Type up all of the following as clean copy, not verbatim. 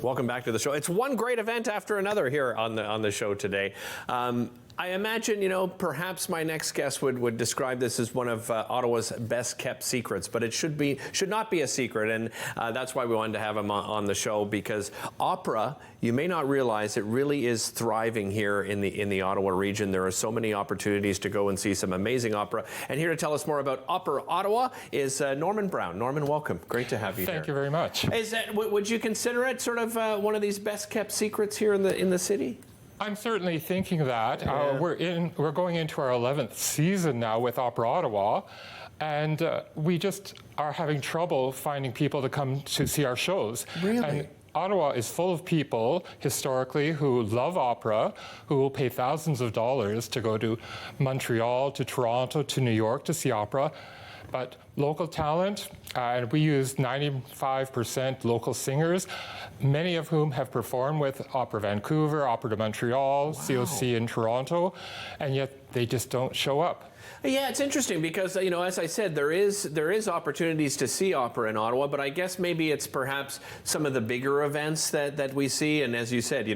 Welcome back to the show. It's one great event after another here on the show today. I imagine, perhaps my next guest would describe this as one of Ottawa's best kept secrets, but it should not be a secret, and that's why we wanted to have him on the show, because opera, you may not realize, it really is thriving here in the Ottawa region. There are so many opportunities to go and see some amazing opera, and here to tell us more about Opera Ottawa is Norman Brown. Norman, welcome. Great to have you here. Thank you very much. Would you consider it sort of one of these best kept secrets here in the city? I'm certainly thinking that. Yeah. We're going into our 11th season now with Opera Ottawa, and we just are having trouble finding people to come to see our shows. Really? And Ottawa is full of people, historically, who love opera, who will pay thousands of dollars to go to Montreal, to Toronto, to New York to see opera. But local talent, and we use 95% local singers, many of whom have performed with Opera Vancouver, Opera de Montreal, wow, COC in Toronto, and yet they just don't show up. Yeah, it's interesting because, as I said, there is opportunities to see opera in Ottawa, but I guess maybe it's perhaps some of the bigger events that we see. And as you said,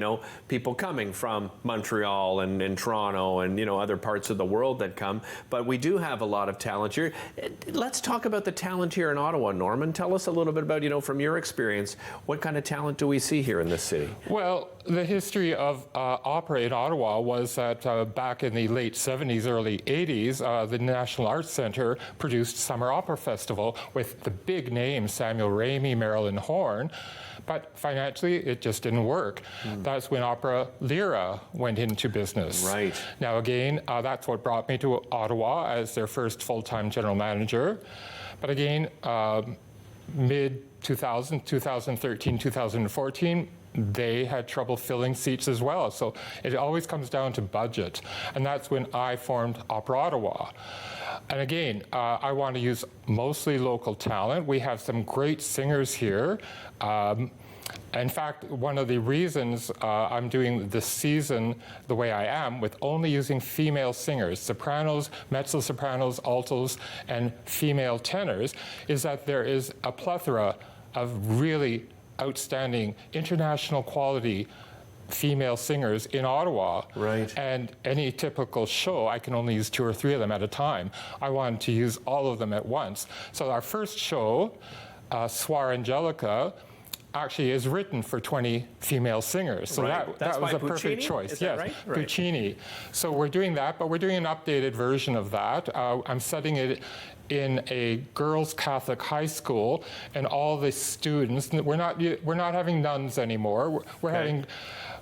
people coming from Montreal and Toronto and, other parts of the world that come. But we do have a lot of talent here. Let's talk about the talent here in Ottawa, Norman. Tell us a little bit about, from your experience, what kind of talent do we see here in this city? Well, the history of opera in Ottawa was that back in the late 70s, early 80s, the National Arts Centre produced Summer Opera Festival with the big names, Samuel Ramey, Marilyn Horne, but financially it just didn't work. That's when Opera Lyra went into business. Right. Now again, that's what brought me to Ottawa as their first full-time general manager. But again, mid-2000, 2013, 2014, they had trouble filling seats as well. So it always comes down to budget. And that's when I formed Opera Ottawa. And again, I want to use mostly local talent. We have some great singers here. In fact, one of the reasons I'm doing this season the way I am, with only using female singers, sopranos, mezzo-sopranos, altos, and female tenors, is that there is a plethora of really outstanding international quality female singers in Ottawa. Right. And any typical show, I can only use 2 or 3 of them at a time. I wanted to use all of them at once. So our first show, Soir Angelica, actually is written for 20 female singers. So right. that was a perfect choice. Is yes, that right? Puccini. So we're doing that, but we're doing an updated version of that. I'm setting it in a girls' Catholic high school, and all the students, we're not having nuns anymore. We're having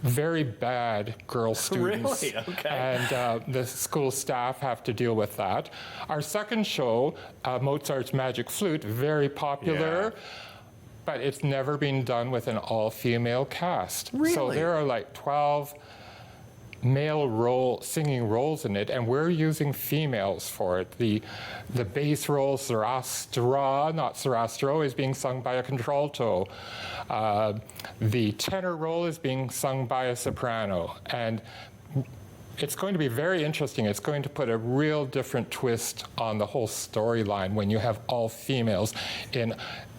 very bad girl students. Really? Okay. And the school staff have to deal with that. Our second show, Mozart's Magic Flute, very popular. Yeah. But it's never been done with an all-female cast. Really? So there are like 12 male singing roles in it, and we're using females for it. The bass role, Sarastra, not Sarastro, is being sung by a contralto. The tenor role is being sung by a soprano. And it's going to be very interesting. It's going to put a real different twist on the whole storyline when you have all females in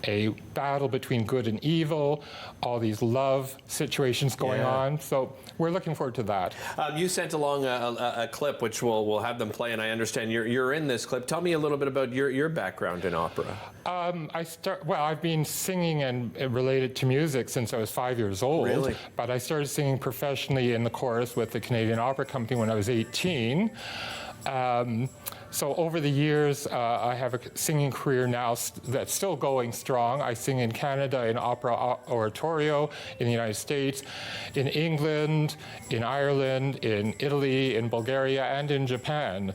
a battle between good and evil, all these love situations going on. So we're looking forward to that. You sent along a clip, which we'll have them play, and I understand you're in this clip. Tell me a little bit about your background in opera. I've been singing and related to music since I was 5 years old. Really? But I started singing professionally in the chorus with the Canadian Opera Company when I was 18. So over the years, I have a singing career now that's still going strong. I sing in Canada in Opera Oratorio, in the United States, in England, in Ireland, in Italy, in Bulgaria, and in Japan.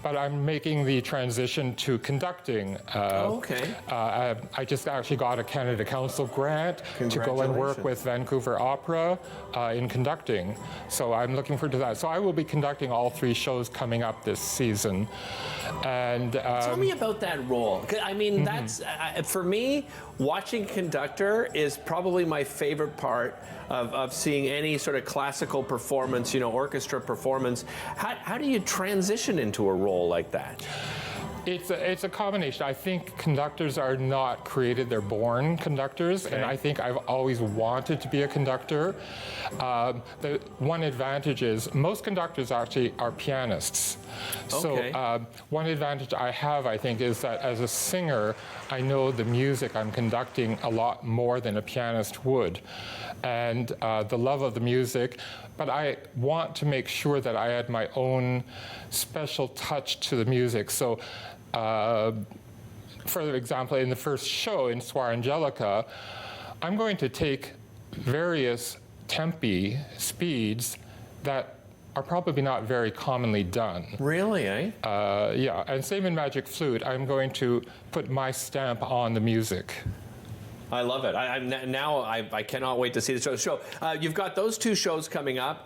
But I'm making the transition to conducting. Okay. I just actually got a Canada Council grant to go and work with Vancouver Opera in conducting. So I'm looking forward to that. So I will be conducting all 3 shows coming up this season. And tell me about that role. I mean, that's for me, watching conductor is probably my favorite part of seeing any sort of classical performance, orchestra performance. How do you transition into a role like that? It's a combination. I think conductors are not created, they're born conductors, and I think I've always wanted to be a conductor. The one advantage is most conductors actually are pianists. Okay. So one advantage I have, I think, is that as a singer, I know the music I'm conducting a lot more than a pianist would. And the love of the music, but I want to make sure that I add my own special touch to the music. So, for example, in the first show in Soir Angelica, I'm going to take various tempi, speeds that are probably not very commonly done. Really, eh? Yeah, and same in Magic Flute, I'm going to put my stamp on the music. I love it. I cannot wait to see the show. You've got those two shows coming up.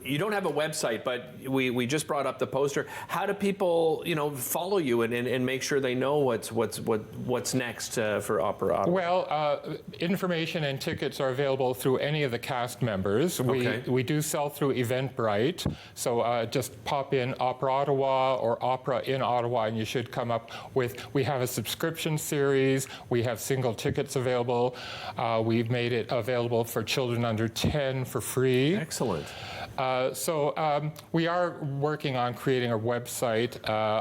You don't have a website, but we just brought up the poster. How do people, follow you and make sure they know what's next for Opera Ottawa? Well, information and tickets are available through any of the cast members. We do sell through Eventbrite, so just pop in Opera Ottawa or Opera in Ottawa, and you should come up with. We have a subscription series. We have single tickets available. We've made it available for children under 10 for free. Excellent. So we are working on creating a website,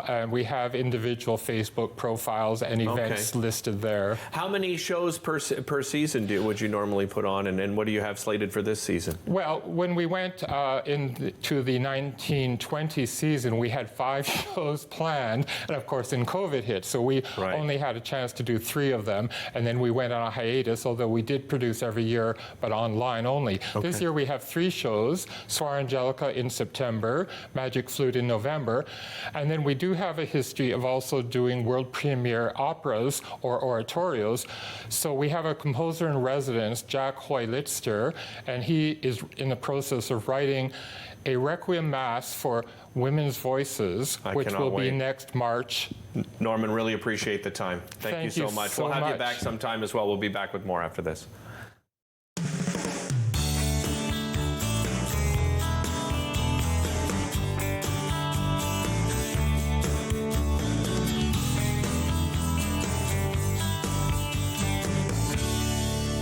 and we have individual Facebook profiles and events listed there. How many shows per season would you normally put on, and what do you have slated for this season? Well, when we went into the 1920 season, we had 5 shows planned, and of course, then COVID hit, so we only had a chance to do 3 of them, and then we went on a hiatus, although we did produce every year, but online only. This year we have 3 shows, Soir Angelica in September, Magic Flute in November, and then we do have a history of also doing world premiere operas or oratorios. So we have a composer in residence, Jack Hoy-Litzter, and he is in the process of writing a Requiem Mass for Women's Voices, which will be next March. Norman, really appreciate the time. Thank you so much. We'll have you back sometime as well. We'll be back with more after this.